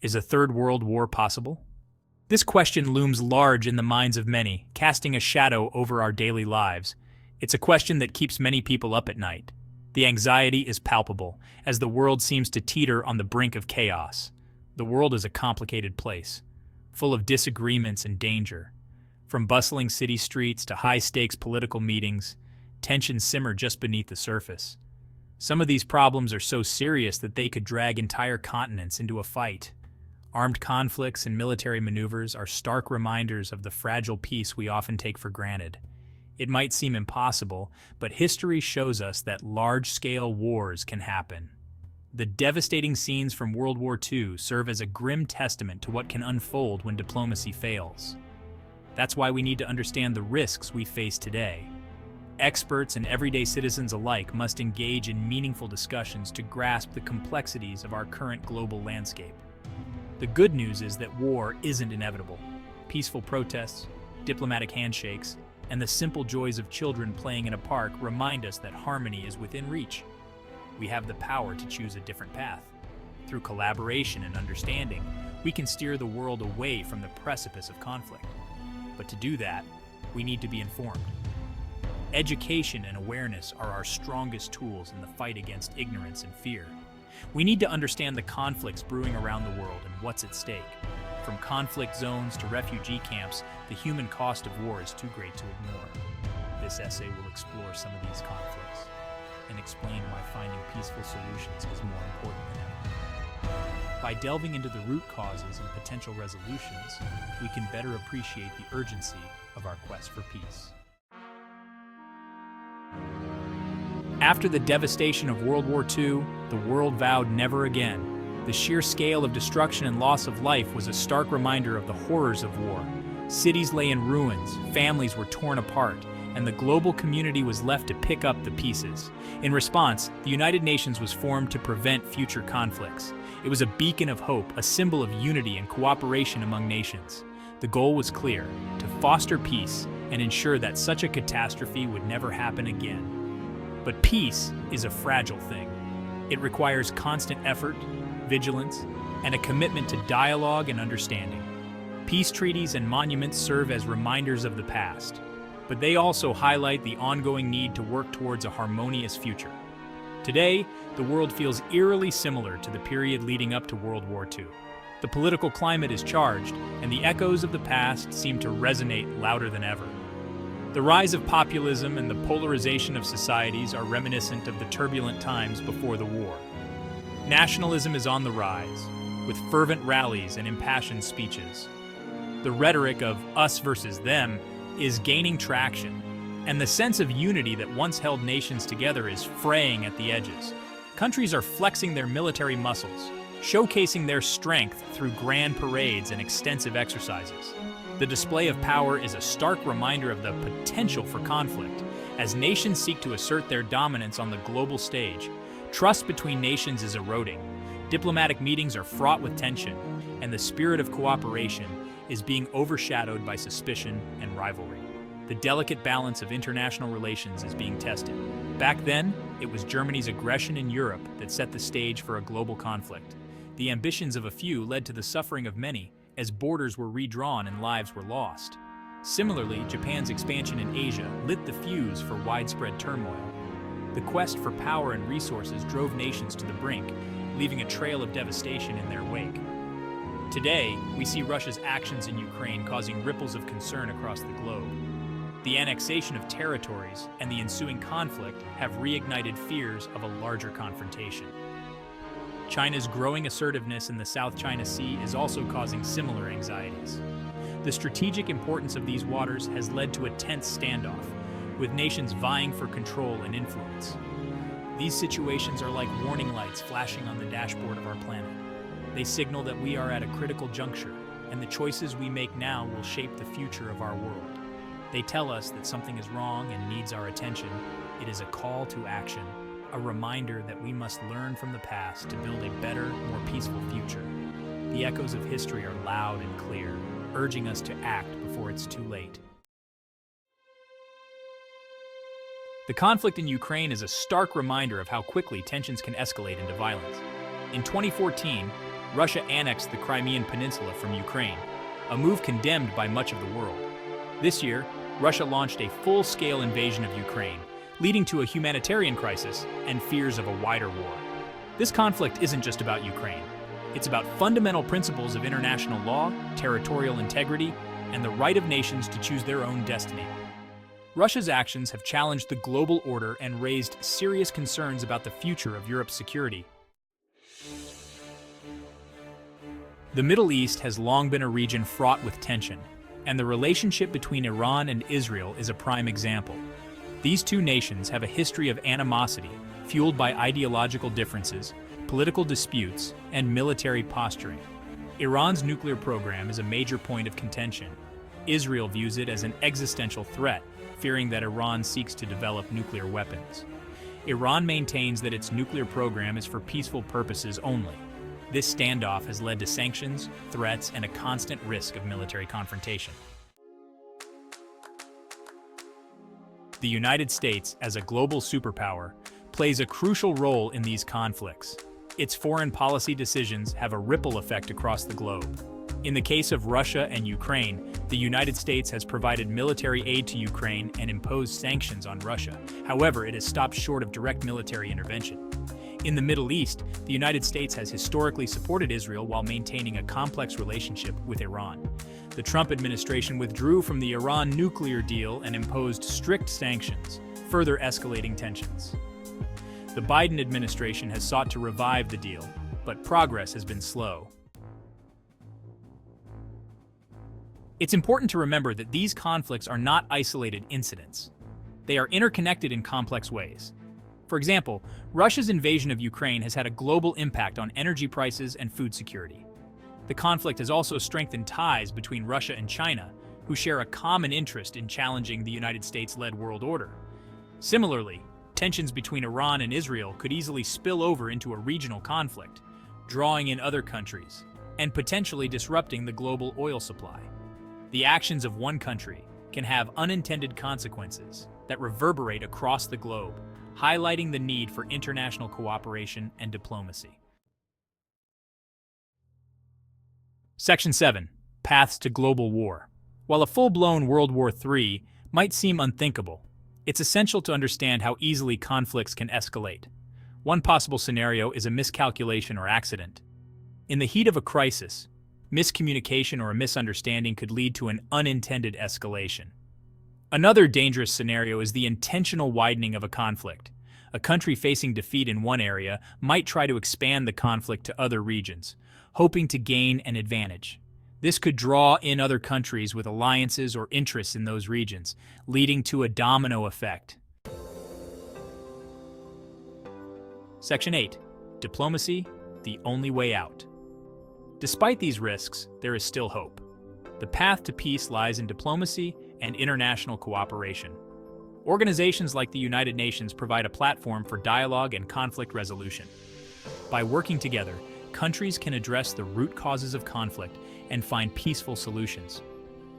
Is a third world war possible? This question looms large in the minds of many, casting a shadow over our daily lives. It's a question that keeps many people up at night. The anxiety is palpable, as the world seems to teeter on the brink of chaos. The world is a complicated place, full of disagreements and danger. From bustling city streets to high-stakes political meetings, tensions simmer just beneath the surface. Some of these problems are so serious that they could drag entire continents into a fight. Armed conflicts and military maneuvers are stark reminders of the fragile peace we often take for granted. It might seem impossible, but history shows us that large-scale wars can happen. The devastating scenes from World War II serve as a grim testament to what can unfold when diplomacy fails. That's why we need to understand the risks we face today. Experts and everyday citizens alike must engage in meaningful discussions to grasp the complexities of our current global landscape. The good news is that war isn't inevitable. Peaceful protests, diplomatic handshakes, and the simple joys of children playing in a park remind us that harmony is within reach. We have the power to choose a different path. Through collaboration and understanding, we can steer the world away from the precipice of conflict. But to do that, we need to be informed. Education and awareness are our strongest tools in the fight against ignorance and fear. We need to understand the conflicts brewing around the world and what's at stake. From conflict zones to refugee camps, the human cost of war is too great to ignore. This essay will explore some of these conflicts and explain why finding peaceful solutions is more important than ever. By delving into the root causes and potential resolutions, we can better appreciate the urgency of our quest for peace. After the devastation of World War II, the world vowed never again. The sheer scale of destruction and loss of life was a stark reminder of the horrors of war. Cities lay in ruins, families were torn apart, and the global community was left to pick up the pieces. In response, the United Nations was formed to prevent future conflicts. It was a beacon of hope, a symbol of unity and cooperation among nations. The goal was clear: to foster peace and ensure that such a catastrophe would never happen again. But peace is a fragile thing. It requires constant effort, vigilance, and a commitment to dialogue and understanding. Peace treaties and monuments serve as reminders of the past, but they also highlight the ongoing need to work towards a harmonious future. Today, the world feels eerily similar to the period leading up to World War II. The political climate is charged, and the echoes of the past seem to resonate louder than ever. The rise of populism and the polarization of societies are reminiscent of the turbulent times before the war. Nationalism is on the rise, with fervent rallies and impassioned speeches. The rhetoric of us versus them is gaining traction, and the sense of unity that once held nations together is fraying at the edges. Countries are flexing their military muscles, showcasing their strength through grand parades and extensive exercises. The display of power is a stark reminder of the potential for conflict. As nations seek to assert their dominance on the global stage, trust between nations is eroding. Diplomatic meetings are fraught with tension, and the spirit of cooperation is being overshadowed by suspicion and rivalry. The delicate balance of international relations is being tested. Back then, it was Germany's aggression in Europe that set the stage for a global conflict. The ambitions of a few led to the suffering of many, as borders were redrawn and lives were lost. Similarly, Japan's expansion in Asia lit the fuse for widespread turmoil. The quest for power and resources drove nations to the brink, leaving a trail of devastation in their wake. Today, we see Russia's actions in Ukraine causing ripples of concern across the globe. The annexation of territories and the ensuing conflict have reignited fears of a larger confrontation. China's growing assertiveness in the South China Sea is also causing similar anxieties. The strategic importance of these waters has led to a tense standoff, with nations vying for control and influence. These situations are like warning lights flashing on the dashboard of our planet. They signal that we are at a critical juncture, and the choices we make now will shape the future of our world. They tell us that something is wrong and needs our attention. It is a call to action, a reminder that we must learn from the past to build a better, more peaceful future. The echoes of history are loud and clear, urging us to act before it's too late. The conflict in Ukraine is a stark reminder of how quickly tensions can escalate into violence. In 2014, Russia annexed the Crimean Peninsula from Ukraine, a move condemned by much of the world. This year, Russia launched a full-scale invasion of Ukraine, leading to a humanitarian crisis and fears of a wider war. This conflict isn't just about Ukraine. It's about fundamental principles of international law, territorial integrity, and the right of nations to choose their own destiny. Russia's actions have challenged the global order and raised serious concerns about the future of Europe's security. The Middle East has long been a region fraught with tension, and the relationship between Iran and Israel is a prime example. These two nations have a history of animosity, fueled by ideological differences, political disputes, and military posturing. Iran's nuclear program is a major point of contention. Israel views it as an existential threat, fearing that Iran seeks to develop nuclear weapons. Iran maintains that its nuclear program is for peaceful purposes only. This standoff has led to sanctions, threats, and a constant risk of military confrontation. The United States, as a global superpower, plays a crucial role in these conflicts. Its foreign policy decisions have a ripple effect across the globe. In the case of Russia and Ukraine, the United States has provided military aid to Ukraine and imposed sanctions on Russia. However, it has stopped short of direct military intervention. In the Middle East, the United States has historically supported Israel while maintaining a complex relationship with Iran. The Trump administration withdrew from the Iran nuclear deal and imposed strict sanctions, further escalating tensions. The Biden administration has sought to revive the deal, but progress has been slow. It's important to remember that these conflicts are not isolated incidents. They are interconnected in complex ways. For example, Russia's invasion of Ukraine has had a global impact on energy prices and food security. The conflict has also strengthened ties between Russia and China, who share a common interest in challenging the United States-led world order. Similarly, tensions between Iran and Israel could easily spill over into a regional conflict, drawing in other countries, and potentially disrupting the global oil supply. The actions of one country can have unintended consequences that reverberate across the globe, highlighting the need for international cooperation and diplomacy. Section 7. Paths to Global War. While a full-blown World War III might seem unthinkable, it's essential to understand how easily conflicts can escalate. One possible scenario is a miscalculation or accident. In the heat of a crisis, miscommunication or a misunderstanding could lead to an unintended escalation. Another dangerous scenario is the intentional widening of a conflict. A country facing defeat in one area might try to expand the conflict to other regions, hoping to gain an advantage. This could draw in other countries with alliances or interests in those regions, leading to a domino effect. Section 8. Diplomacy, the only way out. Despite these risks, there is still hope. The path to peace lies in diplomacy and international cooperation. Organizations like the United Nations provide a platform for dialogue and conflict resolution. By working together, countries can address the root causes of conflict and find peaceful solutions.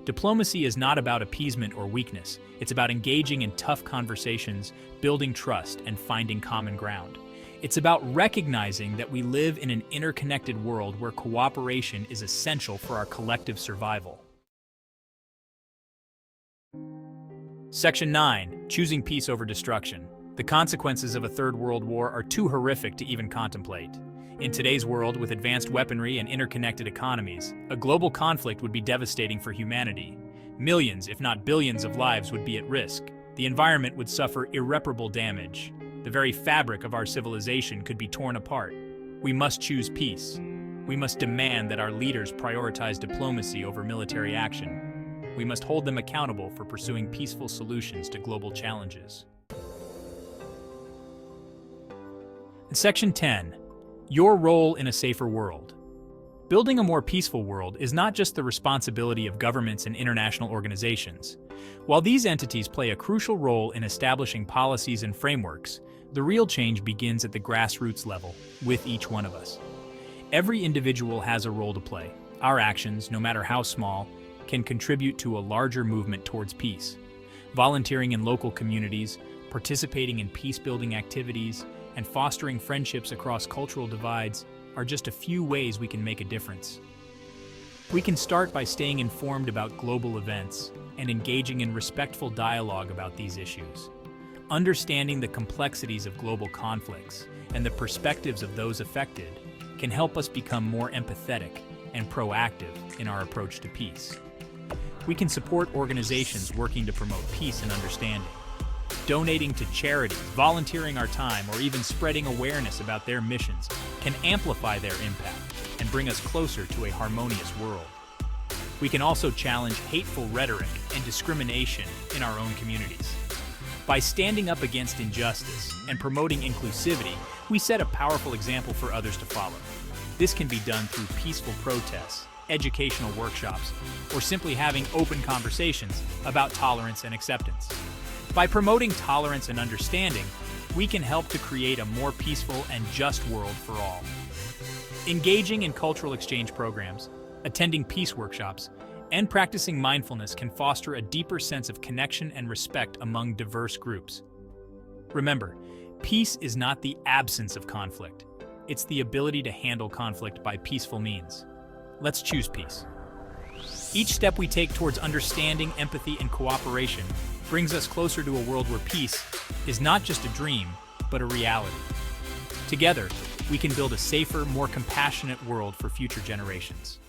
Diplomacy is not about appeasement or weakness. It's about engaging in tough conversations, building trust, and finding common ground. It's about recognizing that we live in an interconnected world where cooperation is essential for our collective survival. Section 9. Choosing peace over destruction. The consequences of a third world war are too horrific to even contemplate. In today's world, with advanced weaponry and interconnected economies, a global conflict would be devastating for humanity. Millions, if not billions, of lives would be at risk. The environment would suffer irreparable damage. The very fabric of our civilization could be torn apart. We must choose peace. We must demand that our leaders prioritize diplomacy over military action. We must hold them accountable for pursuing peaceful solutions to global challenges. In Section 10. Your role in a safer world. Building a more peaceful world is not just the responsibility of governments and international organizations. While these entities play a crucial role in establishing policies and frameworks, the real change begins at the grassroots level, with each one of us. Every individual has a role to play. Our actions, no matter how small, can contribute to a larger movement towards peace. Volunteering in local communities, participating in peace-building activities, and fostering friendships across cultural divides are just a few ways we can make a difference. We can start by staying informed about global events and engaging in respectful dialogue about these issues. Understanding the complexities of global conflicts and the perspectives of those affected can help us become more empathetic and proactive in our approach to peace. We can support organizations working to promote peace and understanding. Donating to charities, volunteering our time, or even spreading awareness about their missions can amplify their impact and bring us closer to a harmonious world. We can also challenge hateful rhetoric and discrimination in our own communities. By standing up against injustice and promoting inclusivity, we set a powerful example for others to follow. This can be done through peaceful protests, educational workshops, or simply having open conversations about tolerance and acceptance. By promoting tolerance and understanding, we can help to create a more peaceful and just world for all. Engaging in cultural exchange programs, attending peace workshops, and practicing mindfulness can foster a deeper sense of connection and respect among diverse groups. Remember, peace is not the absence of conflict. It's the ability to handle conflict by peaceful means. Let's choose peace. Each step we take towards understanding, empathy, and cooperation brings us closer to a world where peace is not just a dream, but a reality. Together, we can build a safer, more compassionate world for future generations.